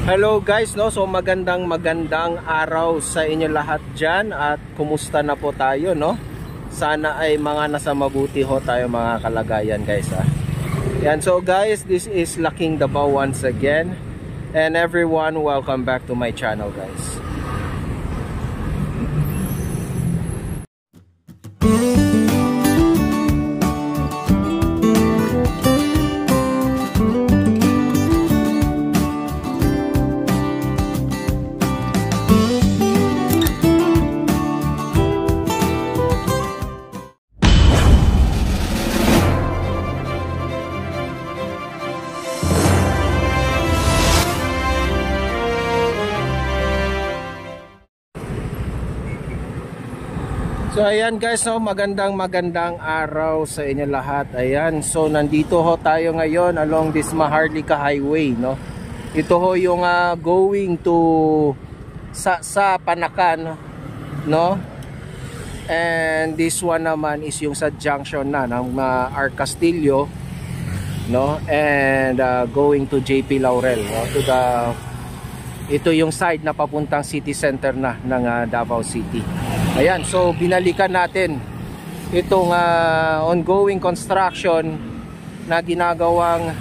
Hello guys, no? So magandang araw sa inyo lahat dyan. At kumusta na po tayo, no? Sana ay mga nasa mabuti ho tayo mga kalagayan guys, ha? Yan, so guys, this is Laking Davao once again. And everyone, welcome back to my channel guys. So ayan guys, no, magandang araw sa inyo lahat. Ayan, so nandito ho tayo ngayon along this Maharlika Highway, no. Ito ho yung going to sa Panakan, no. And this one naman is yung sa junction na ng Arcastillo, no, and going to JP Laurel, no, to the ito yung side na papuntang city center na ng Davao City. Ayan, so binalikan natin itong ongoing construction na ginagawang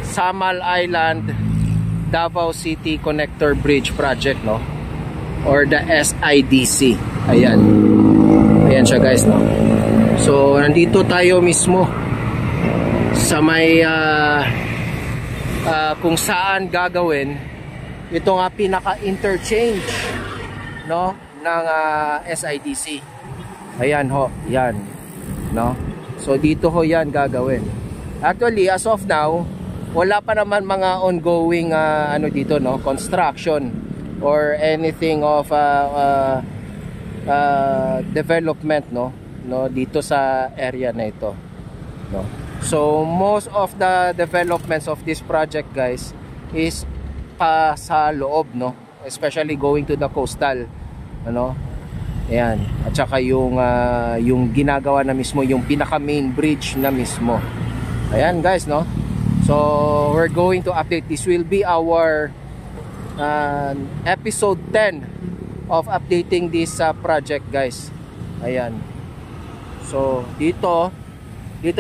Samal Island Davao City Connector Bridge Project, no, or the SIDC. Ayan, ayan siya guys, no. So nandito tayo mismo sa may kung saan gagawin ito nga pinaka-interchange, no, ng SIDC. Ayan ho, yan, no. So dito ho yan gagawin. Actually, as of now, wala pa naman mga ongoing ano dito, no, construction or anything of development, no, dito sa area na ito, no. So most of the developments of this project guys is pa sa loob, no, especially going to the coastal, ano. Ayan, at saka yung ginagawa na mismo yung pinaka main bridge na mismo. Ayan guys, no. So we're going to update. This will be our episode 10 of updating this project guys. Ayan. So dito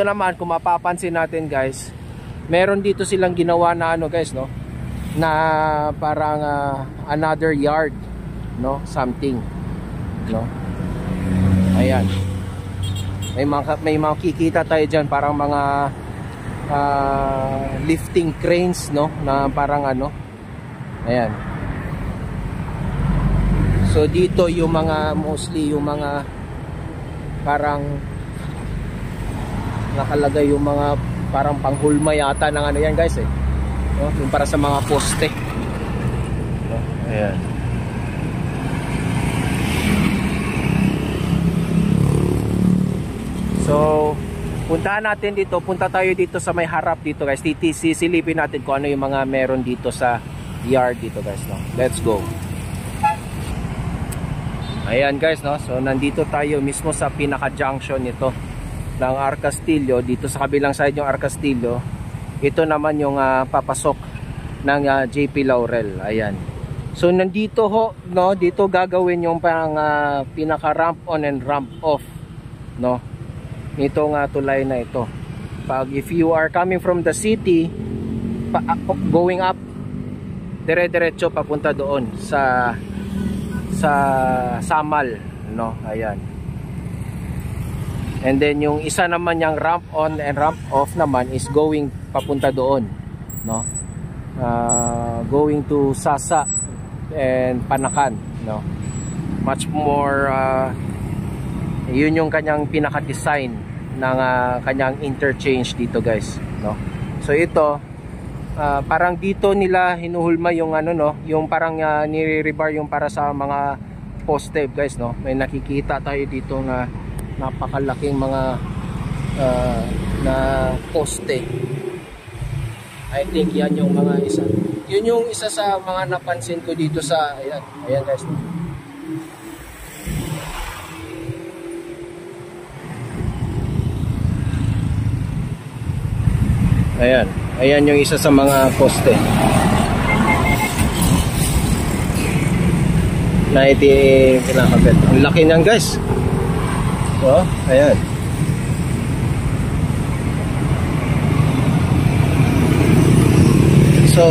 naman kung mapapansin natin guys, meron dito silang ginawa na ano guys, no, na parang another yard, no, something, no. Ayan, may makikita tayo dyan parang mga lifting cranes, no, na parang ano. Ayan, so dito yung mga mostly yung mga parang nakalagay yung mga parang panghulma yata ng ano yan guys, eh, no? Yung para sa mga poste, no? Ayan. So punta tayo dito sa may harap dito guys. Sisilipin natin kung ano yung mga meron dito sa yard dito guys, no? Let's go. Ayan guys, no. So nandito tayo mismo sa pinaka junction nito ng Arcastillo. Dito sa kabilang side yung Arcastillo. Ito naman yung papasok ng JP Laurel. Ayan. So nandito ho, no, dito gagawin yung parang pinaka ramp on and ramp off, no, ito nga tulay na ito. Pag if you are coming from the city going up, dire-diretso papunta doon sa Samal, no. Ayan. And then yung isa naman yung ramp on and ramp off naman is going papunta doon, no, going to Sasa and Panakan, no. Much more yun yung kanyang pinaka-design ng kanyang interchange dito guys, no. So ito parang dito nila hinuhulma yung ano, no, yung parang nire-rebar yung para sa mga poste guys, no. May nakikita tayo dito na napakalaking mga na poste. I think yan yung mga isa. Yun yung isa sa mga napansin ko dito sa ayan guys. Ayan yung isa sa mga poste. na iti kinakabit. Ang laki niyan guys. So, ayan. So,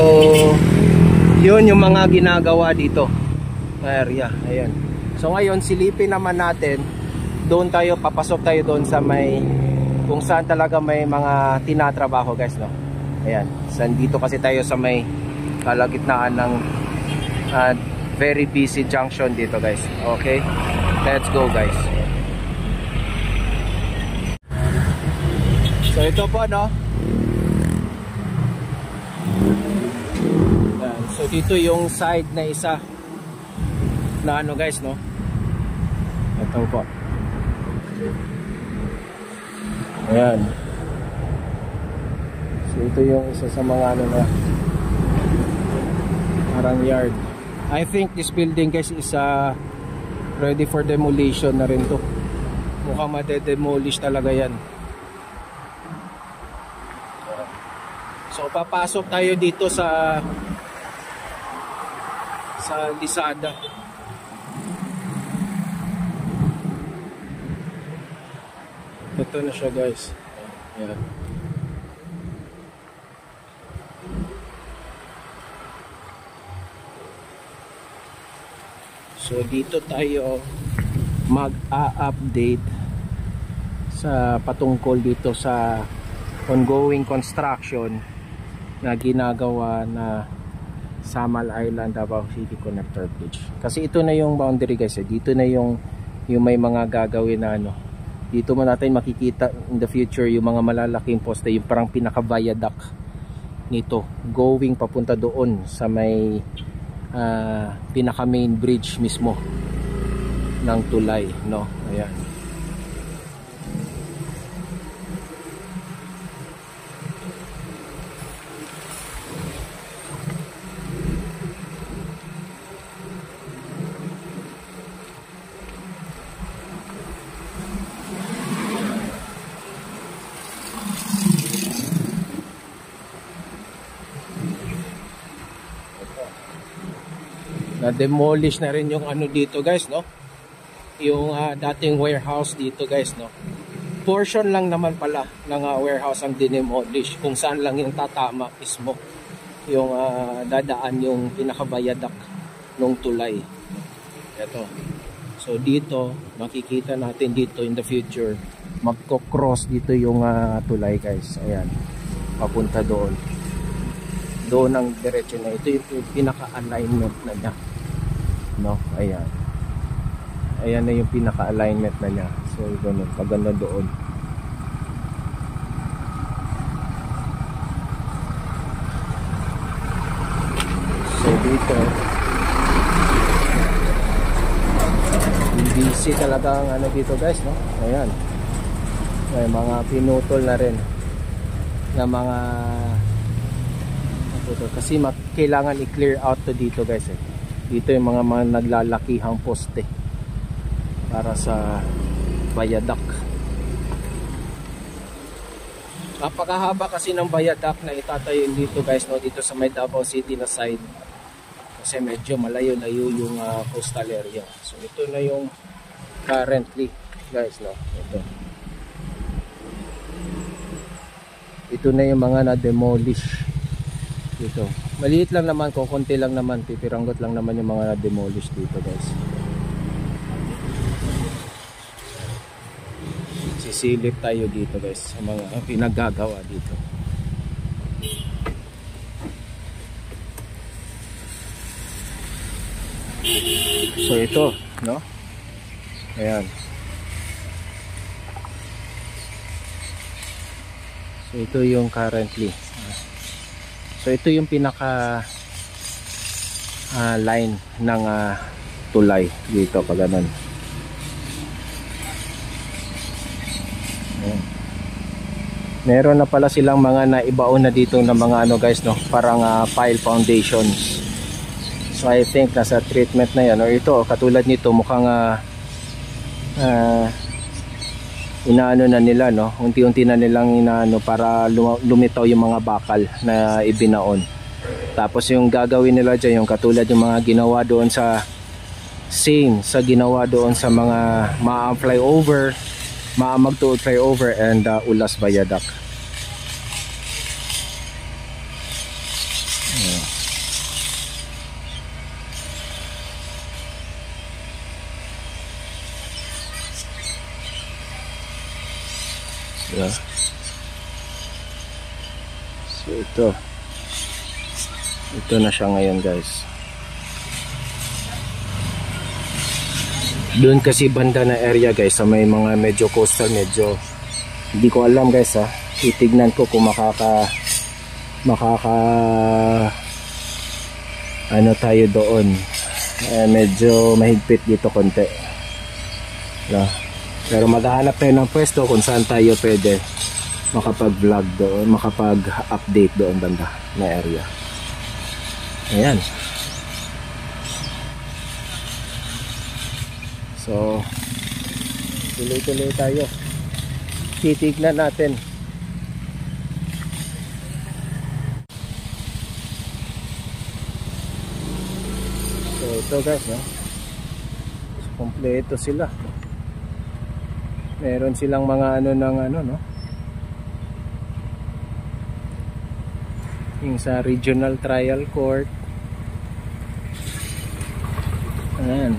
yun yung mga ginagawa dito area. Ayan. So ngayon silipin naman natin, doon tayo, papasok tayo doon sa may, kung saan talaga may mga tinatrabaho guys, no? Ayan. So dito kasi tayo sa may kalagitnaan ng very busy junction dito guys. Okay, let's go guys. So ito po, no? Ayan. So dito yung side na isa na ano guys, no? Ito po. Ayan. So ito yung isa sa mga ano na parang yard. I think this building guys is ready for demolition na rin to. Mukhang made-demolish talaga yan. So papasok tayo dito sa Lisada. Ito na siya guys. Ayan. So dito tayo mag-a-update sa patungkol dito sa ongoing construction na ginagawa na Samal Island Davao City Connector Bridge. Kasi ito na yung boundary guys. Dito na yung may mga gagawin na ano. Dito mo natin makikita in the future yung mga malalaking poste, yung parang pinaka-viaduct nito going papunta doon sa may pinaka main bridge mismo ng tulay, no? Ayan. Na-demolish na rin yung ano dito guys, no? Yung dating warehouse dito guys, no? Portion lang naman pala ng warehouse ang dinemolish, kung saan lang yung tatama mismo yung dadaan yung pinakabayadak nung tulay. Ito. So dito makikita natin dito in the future magko-cross dito yung tulay guys. Ayan. Papunta doon. Doon ang diretso na ito yung pinaka-alignment na niya, no? Ayan. Ayan na yung pinaka-alignment na niya. So ganun, paganda doon. So dito busy talaga ang ano dito guys, no? Ayan. May mga pinutol na rin na mga kasi kailangan i-clear out to dito guys eh. Dito yung mga naglalakihang poste para sa viaduct. Napakahaba kasi ng viaduct na itatayo dito guys, no? Dito sa may Davao City na side, kasi medyo malayo-layo yung coastal area. So ito na yung currently guys, no? Ito na yung mga na-demolish dito. Maliit lang naman, kukunti lang naman, pipiranggot lang naman yung mga na-demolish dito guys. Sisilip tayo dito guys sa mga pinaggagawa dito. So ito, no? Ayan. So ito yung currently. So ito yung pinaka line ng tulay dito pag ganun. Meron na pala silang mga naibaon na dito ng mga ano guys, no, parang pile foundations. So I think nasa treatment na yan, or ito katulad nito mukhang inaano na nila, no, unti-unti na nilang inaano para lumitaw yung mga bakal na ibinaon. Tapos yung gagawin nila dyan, yung katulad yung mga ginawa doon sa same sa ginawa doon sa mga flyover, Magtuod flyover and Ulas Viaduct. Yeah. So ito na siya ngayon, guys. Doon kasi banda na area, guys, sa may mga medyo coastal, medyo hindi ko alam, guys, ha. Titignan ko kung makaka ano tayo doon. Medyo mahigpit dito konti, no? Pero maghahanap tayo ng pwesto kung saan tayo pwede makapag-vlog doon, makapag-update doon banda na area. Ayan. So tuloy-tuloy tayo, titignan natin. So ito, guys, no? Kompleto sila. Meron silang mga no? Yung sa regional trial court. Ayan.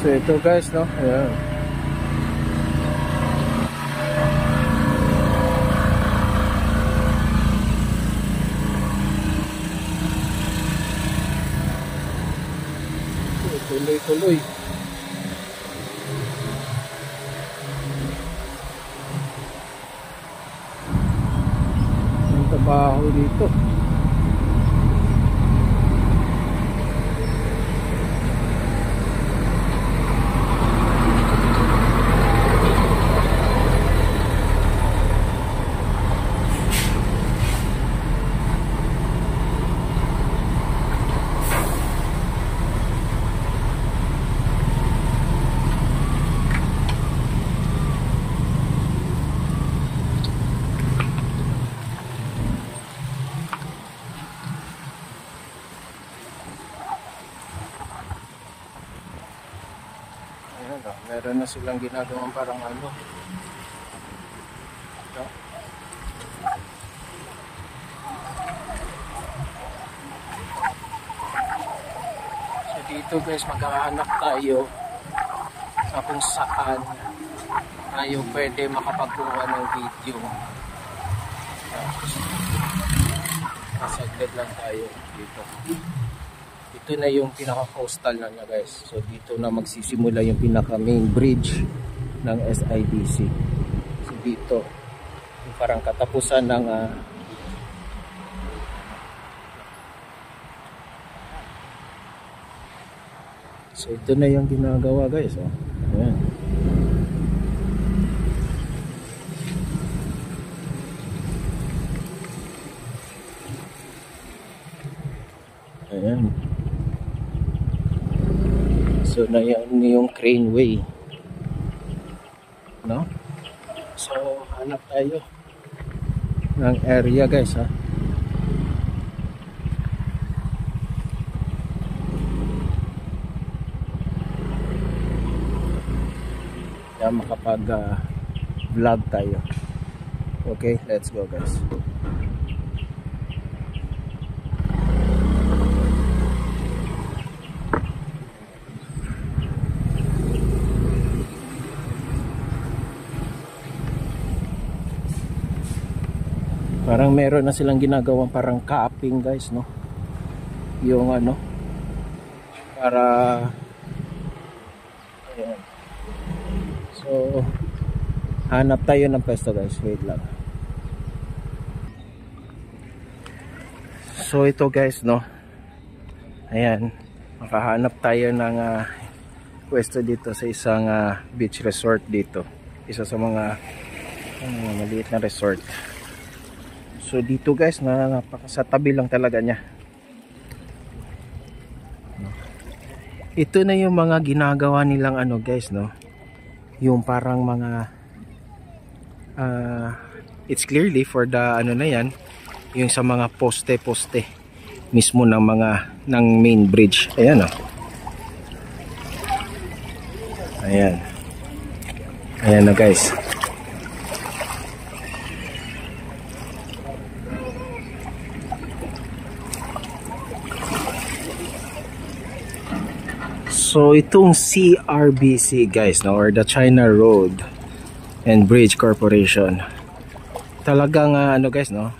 So ito, guys, no? Ayan. Tuloy-tuloy. Ang trabaho dito. Meron na silang ginagawang parang no? So dito, guys, maghahanap tayo sa kung saan tayo pwede makapagkuha ng video. Kasagad lang tayo dito. Ito na yung pinaka-coastal na niya, guys. So dito na magsisimula yung pinaka-main bridge ng SIDC. So dito yung parang katapusan ng so ito na yung ginagawa, guys. Ayan. Ayan. So na yung Crane Way, no? So hanap tayo ng area, guys, ha. Kaya makapag vlog tayo. Okay, let's go, guys. Parang meron na silang ginagawang parang capping, guys, no? Yung para ayan. So hanap tayo ng pwesto, guys. Wait lang. So ito, guys, no? Ayan, makahanap tayo ng pwesto dito sa isang beach resort dito. Isa sa mga maliit na resort. So dito guys, sa tabi lang talaga niya. Ito na yung mga ginagawa nilang ano guys, no? Yung parang mga it's clearly for the ano na yan, yung sa mga poste mismo ng main bridge. Ayan, oh. Ayan na guys. So itong CRBC guys, no, or the China Road and Bridge Corporation, talagang ano guys, no,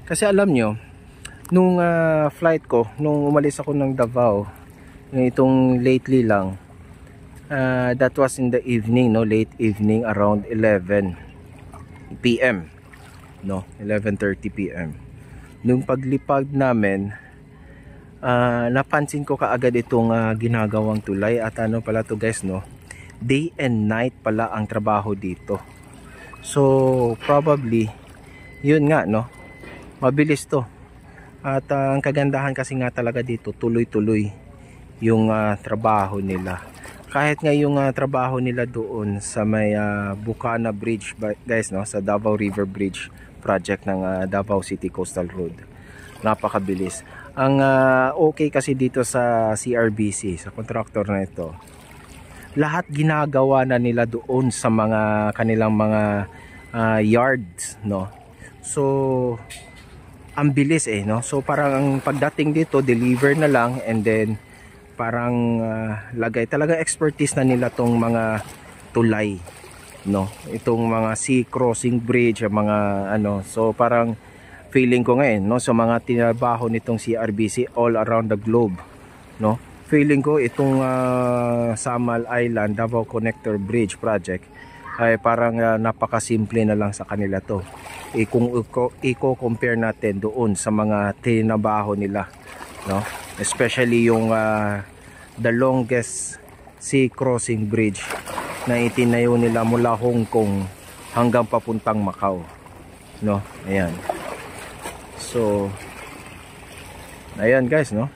kasi alam nyo nung flight ko nung umalis ako ng Davao, itong lately lang, that was in the evening, no, late evening, around 11 PM, no, 11:30 PM. Nung paglipad namin, napansin ko kaagad itong ginagawang tulay. At ano pala to guys, no, day and night pala ang trabaho dito. So probably yun nga, no, mabilis to. At ang kagandahan kasi nga talaga dito, tuloy-tuloy yung trabaho nila. Kahit nga yung trabaho nila doon sa may Bucana Bridge guys, no, sa Davao River Bridge project ng Davao City Coastal Road, napakabilis. Ang okay kasi dito sa CRBC, sa contractor na ito, lahat ginagawa na nila doon sa mga kanilang mga yards, no. So ang bilis no. So parang ang pagdating dito, deliver na lang, and then parang lagay talaga, expertise na nila tong mga tulay, no, itong mga sea crossing bridge, mga ano. So parang feeling ko ngayon, no, sa mga tinabaho nitong CRBC all around the globe, no, feeling ko itong Samal Island Davao Connector Bridge project ay parang napakasimple na lang sa kanila to. Kung i-compare natin doon sa mga tinabaho nila, no, especially yung the longest sea crossing bridge na itinayo nila mula Hong Kong hanggang papuntang Macau, no. Ayan. So ayan guys, no,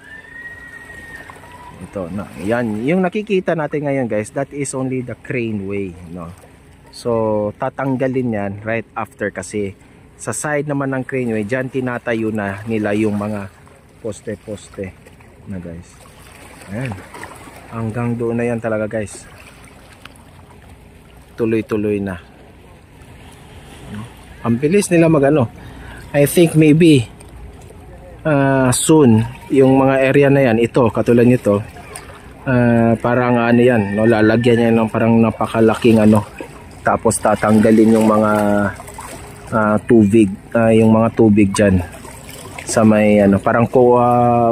ito na, yan yung nakikita natin ngayon guys, that is only the crane way, no. So tatanggalin yan right after, kasi sa side naman ng crane way, dyan tinatayo na nila yung mga poste na guys. Ayan, hanggang doon na yan talaga guys, tuloy-tuloy na. Ang bilis nila magano. I think maybe soon yung mga area na yan, ito katulad nito, parang ano yan, no, lalagyan niya ng parang napakalaking ano, tapos tatanggalin yung mga tubig, yung mga tubig dyan sa may ano, parang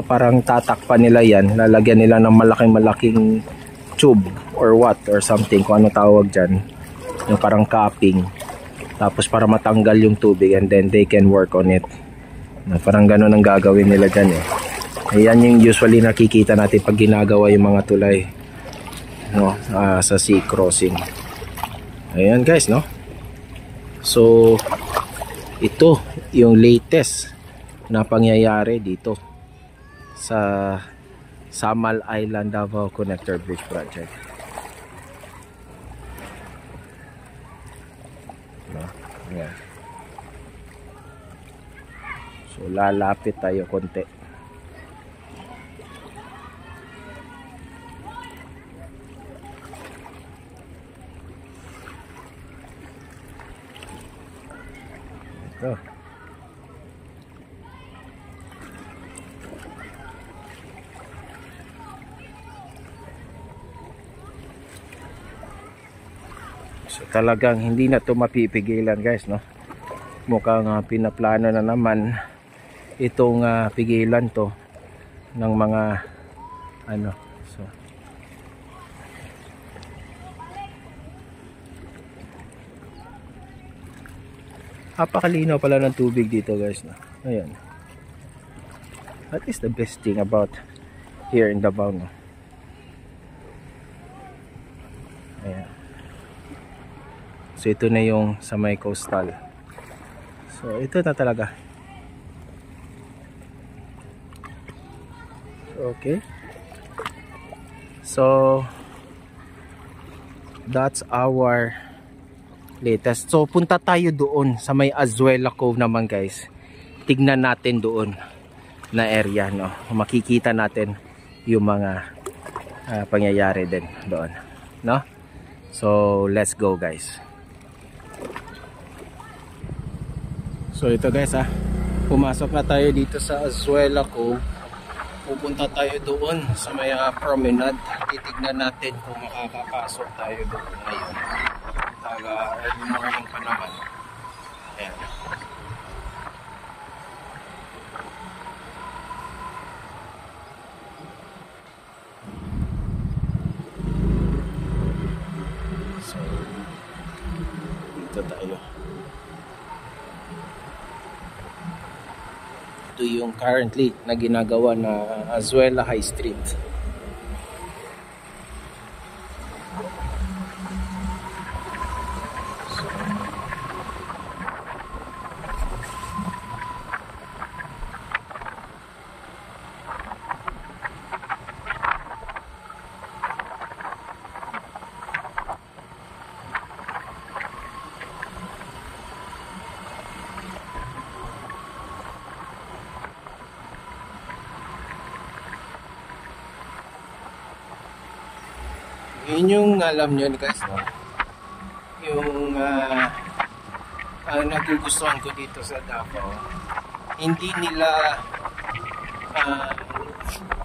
parang tatakpan nila yan, lalagyan nila ng malaking tube or what or something, kung ano tawag dyan, yung parang capping, tapos para matanggal yung tubig, and then they can work on it. Parang gano'n ang gagawin nila dyan Ayan yung usually nakikita natin pag ginagawa yung mga tulay, no, sa sea crossing. Ayan guys, no. So ito yung latest na pangyayari dito sa Samal Island Davao Connector Bridge Project, no? Ayan. So lalapit tayo konti. Ito. So talagang hindi na to mapipigilan guys, no. Mukhang pinaplano na naman itong pigilan to ng mga ano. So napakalinaw pala ng tubig dito guys, no? Ayan, that is the best thing about here in Davao, no? Ayan. So ito na yung sa may coastal. So ito na talaga. Okay. So that's our latest. So punta tayo doon sa may Azuela Cove naman, guys. Tignan natin doon na area, no. Makikita natin yung mga pangyayari din doon, no. So let's go, guys. So ito, guys, pumasok na tayo dito sa Azuela Cove. Pupunta tayo doon sa may promenade. Titignan natin kung makakapasok tayo doon ngayon. Early morning pa naman. Ayan. So dito tayo. Ito yung currently na ginagawa na Azuela High Street. Yun yung alam nyo, guys, no? Yung nagugustuhan ko dito sa Davao, hindi nila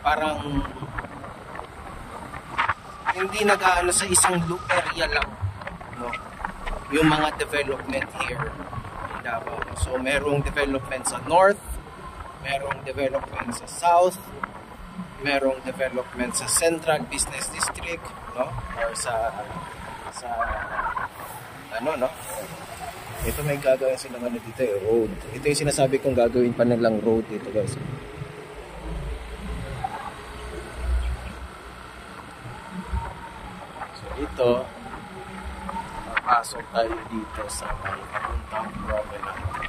parang hindi nag-aano sa isang area lang, no? Yung mga development here in Davao. So merong development sa north, merong development sa south, merong development sa Central Business District, no? Or sa ano, no? Ito may gagawin sila ano dito, road. Ito yung sinasabi kong gagawin pa nilang road dito, guys. So ito, papasok tayo dito sa may papuntang promenade.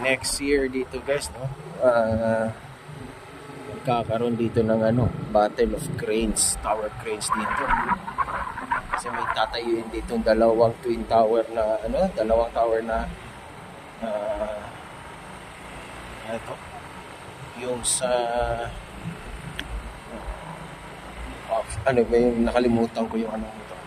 Next year dito, guys, no, magkakaroon dito ng ano, Battle of Cranes, Tower Cranes dito. Kasi may tatayuin dito dalawang twin tower na ano, dalawang tower na ito yung sa ano ba yung nakalimutan ko yung ano ito,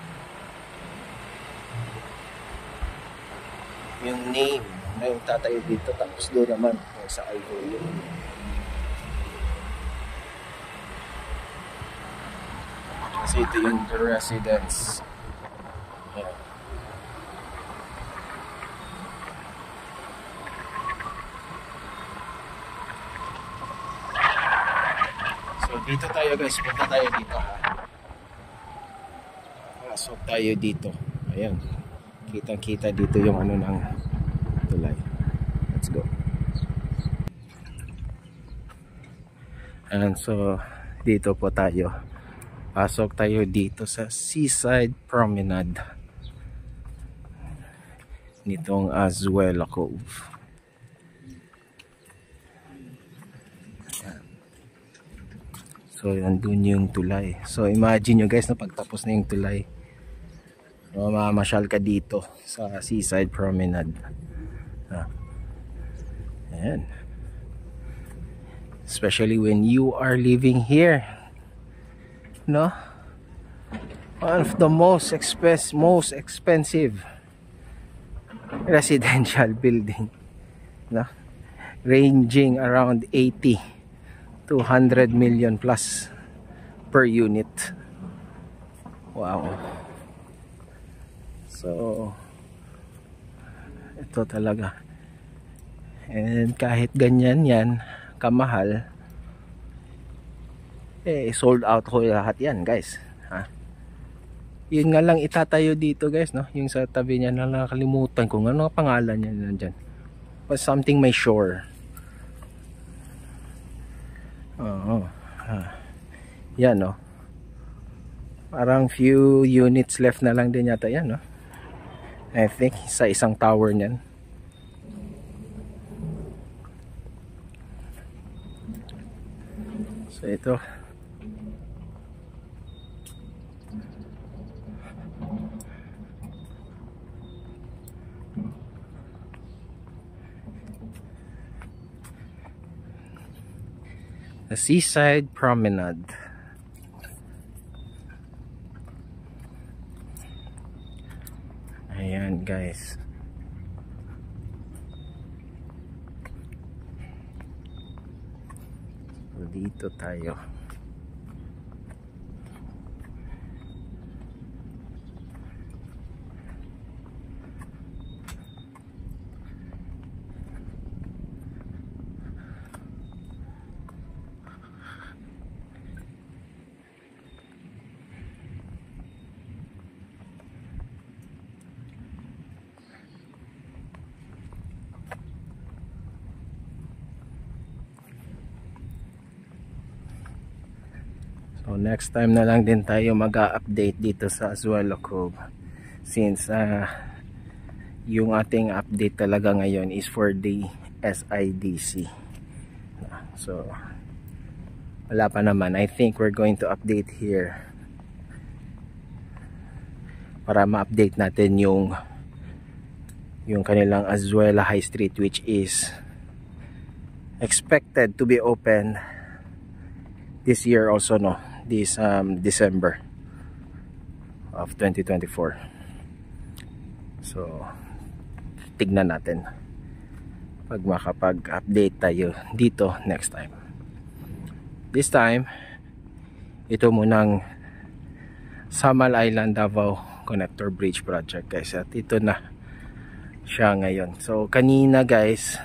yung name na yung tatayo dito, tapos doon naman sa Algoyo. Kasi ito yung the residence. Yeah. So dito tayo, guys, punta tayo dito, ha. Pasok tayo dito. Ayan, kitang kita dito yung ano ng tulay. Let's go. And so dito po tayo. Pasok tayo dito sa Seaside Promenade nitong Azuela Cove. Ayan. So nandun yung tulay. So imagine nyo, guys, na pagtapos na yung tulay, mamamasyal ka dito sa Seaside Promenade. Ayan. Especially when you are living here, no? One of the most expensive residential building, no? Ranging around 80 to 100 million plus per unit. Wow. So ito talaga. And kahit ganyan yan kamahal, sold out ko lahat yan, guys, ha? Yun nga lang itatayo dito guys, no? Yung sa tabi niya, nakakalimutan kung ano ang pangalan niya nandyan. But something may shore. Oo. Yan, no? Parang few units left na lang din yata yan, no? I think sa isang tower niyan. So ito. The Seaside Promenade. Ayan guys. So, dito tayo. So next time na lang din tayo mag-update dito sa Azuelo Cove, since yung ating update talaga ngayon is for the SIDC. So wala pa naman. I think we're going to update here para ma-update natin yung kanilang Azuela High Street, which is expected to be open this year also, no? This December of 2024. So tignan natin pag makapag-update tayo dito next time. This time ito munang Samal Island Davao Connector Bridge Project guys, at ito na siya ngayon. So kanina guys,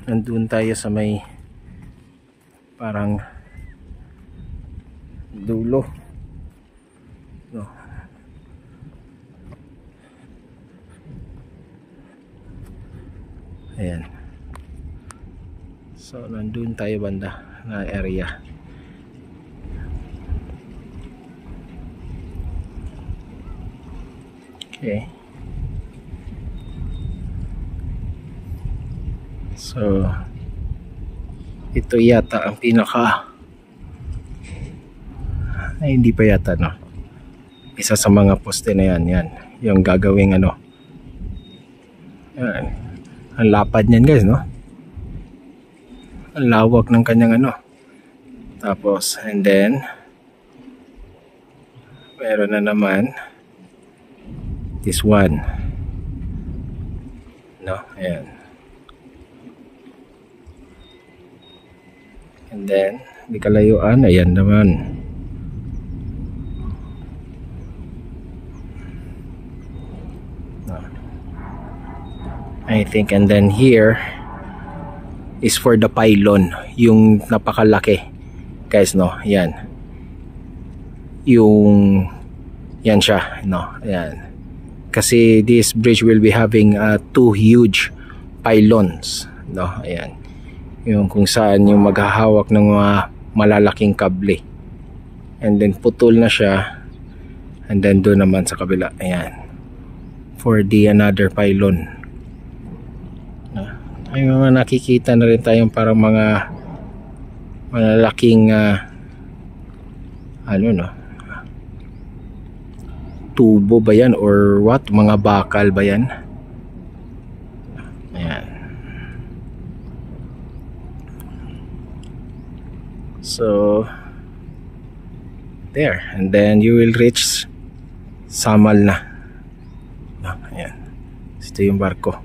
nandun tayo sa may parang dulo, no? Ayan. So nandun tayo banda na area. Okay. So ito yata ang pinaka, ay hindi pa yata, no? Isa sa mga poste na yan, yan yung gagawing ano. Yan. Ang lapad niyan guys, no? Ang lawak ng kanyang ano. Tapos and then meron na naman this one, no? Ayan. And then di kalayuan, ayan naman. I think, and then here is for the pylon, yung napakalaki guys, no? Yan yung yan siya, no? Yan kasi this bridge will be having two huge pylons, no? Ayan yung kung saan yung maghahawak ng mga malalaking kable, and then putol na siya, and then doon naman sa kabila, ayan, for the another pylon. Ay mga nakikita na rin tayong parang mga malalaking ano, no, tubo ba yan or what, mga bakal ba yan? Ayan. So there, and then you will reach Samal na. Ayan, ito yung barko.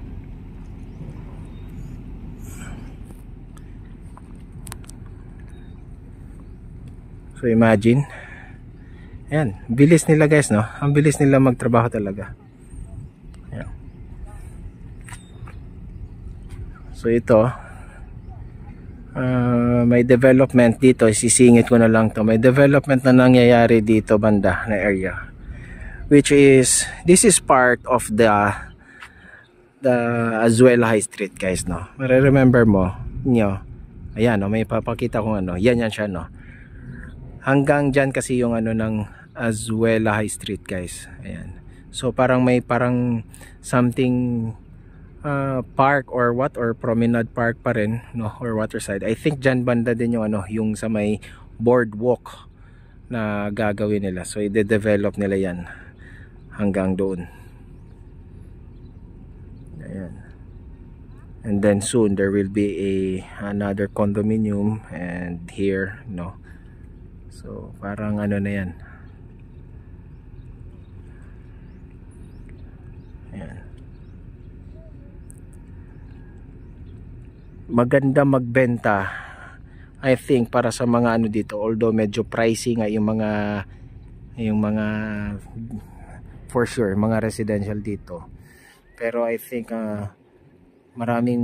So imagine, ayan, bilis nila guys, no? Ang bilis nila magtrabaho talaga. Ayan. So ito, may development dito, sisingit ko na lang to. May development na nangyayari dito banda na area, which is, this is part of the Azuela High Street, guys, no. Remember mo nyo, ayan, no, may papakita kong ano, yan siya, no. Hanggang dyan kasi yung ano ng Azuela High Street, guys. Ayan, so parang may something park or what, or promenade park pa rin, no, or waterside. I think dyan banda din yung ano, yung sa may boardwalk na gagawin nila. So i-develop nila yan hanggang doon. Ayan. And then soon there will be another condominium and here, no. So parang ano na yan. Ayan. Maganda magbenta, I think, para sa mga ano dito, although medyo pricey nga yung mga for sure mga residential dito, pero I think maraming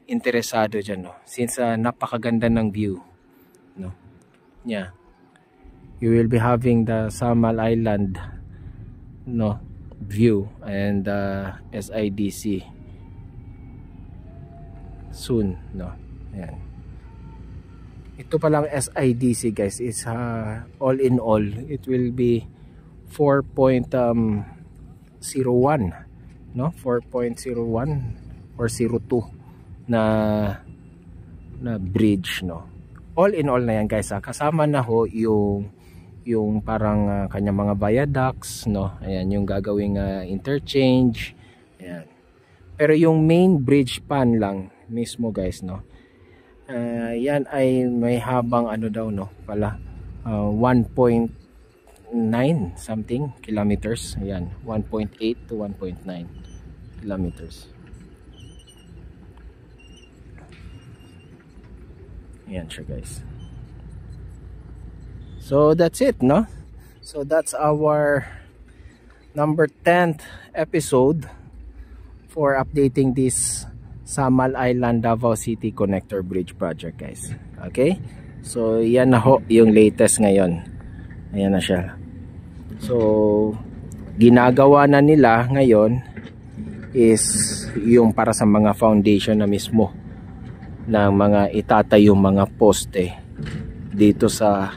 interesado dyan, no, since napakaganda ng view, no. Yeah, you will be having the Samal Island, no, view, and SIDC soon, no. Ayan. Ito pa lang SIDC, guys, is all in all it will be 4.01, no, 4.01 or 02 na bridge, no. All in all na yan, guys, kasama na ho yung parang kanyang mga viaducts, no. Ayan, yung gagawing interchange. Ayan. Pero yung main bridge pan lang mismo, guys, no, yan ay may habang ano daw, no, pala 1.9 something kilometers. Ayan, 1.8 to 1.9 kilometers. Ayan siya, guys. So that's it, no. So that's our number 10th episode for updating this Samal Island Davao City Connector Bridge project, guys. Okay, so yan na ho yung latest ngayon. Ayan na siya. So ginagawa na nila ngayon is yung para sa mga foundation na mismo ng mga itatayong mga poste dito sa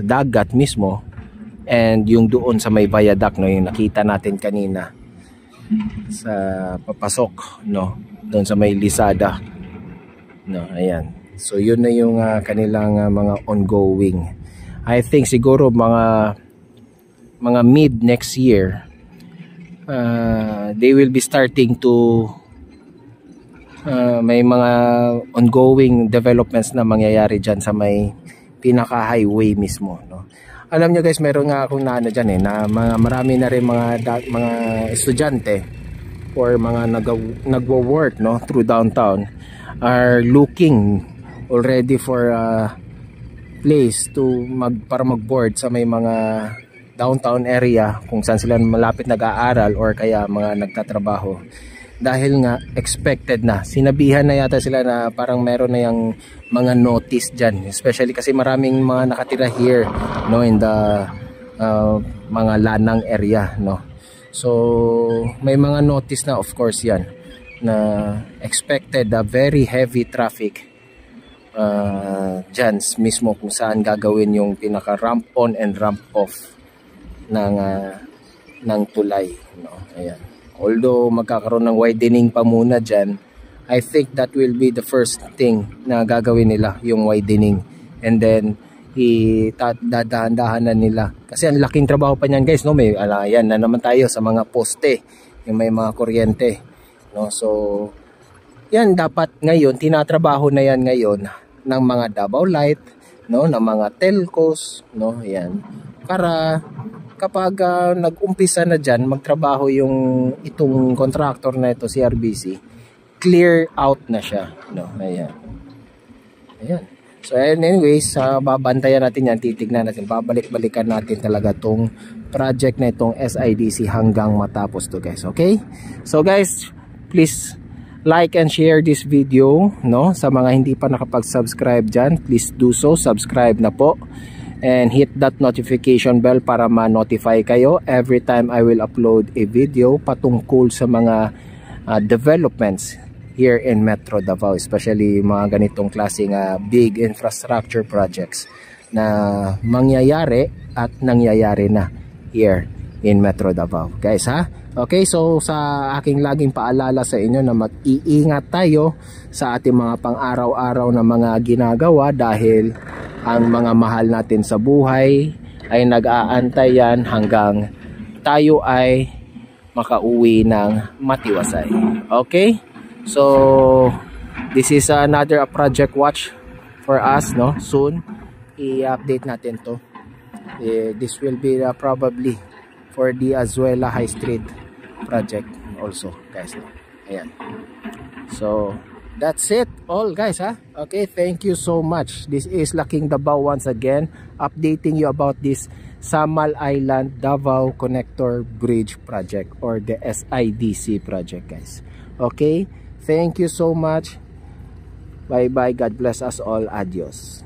dagat mismo, and yung doon sa may viaduct, no, yung nakita natin kanina sa papasok, no, doon sa may Lisada, no. Ayan, so yun na yung kanilang mga ongoing. I think siguro mga mid next year they will be starting to may mga ongoing developments na mangyayari dyan sa may pinaka highway mismo, no. Alam nyo, guys, meron nga akong naano dyan, na marami na rin mga estudyante or mga nagwo-work, no, through downtown are looking already for a place to para mag-board sa may mga downtown area kung saan sila malapit nag-aaral or kaya mga nagtatrabaho, dahil nga expected na, sinabihan na yata sila na parang meron na yung mga notice dyan, especially kasi maraming mga nakatira here, no, in the mga lanang area, no. So may mga notice na, of course, yan na expected very heavy traffic dyan mismo kung saan gagawin yung pinaka ramp on and ramp off ng tulay, no. Ayan, although magkakaroon ng widening pa muna dyan, I think that will be the first thing na gagawin nila, yung widening, and then dadahan-dahanan nila kasi ang laking trabaho pa niyan, guys, no. May yan na naman tayo sa mga poste, yung may mga kuryente, no. So yan dapat ngayon tinatrabaho na yan ngayon ng mga Davao Light, no, ng mga telcos, no. Yan para kapag nag-umpisa na dyan magtrabaho itong contractor na ito, si RBC, clear out na siya, no. Ayan. So anyways, babantayan natin yan, titignan natin, babalik-balikan natin talaga tong project na itong SIDC hanggang matapos to, guys. Okay, so guys, please like and share this video, no? Sa mga hindi pa nakapag-subscribe dyan, please do so, subscribe na po. And hit that notification bell para ma-notify kayo every time I will upload a video patungkol sa mga developments here in Metro Davao, especially mga ganitong klaseng big infrastructure projects na mangyayari at nangyayari na here in Metro Davao, guys, ha? Okay, so sa aking laging paalala sa inyo na mag-iingat tayo sa ating mga pang-araw-araw na mga ginagawa dahil ang mga mahal natin sa buhay ay nag-aantay yan hanggang tayo ay makauwi ng matiwasay. Okay? So this is another project watch for us, no? Soon i-update natin to. This will be probably for the Azuela High Street project also, guys. Ayan. So that's it all, guys, ha? Okay, thank you so much. This is Laking Davao once again, updating you about this Samal Island Davao Connector Bridge project, or the SIDC project, guys. Okay, thank you so much. Bye bye, God bless us all. Adios.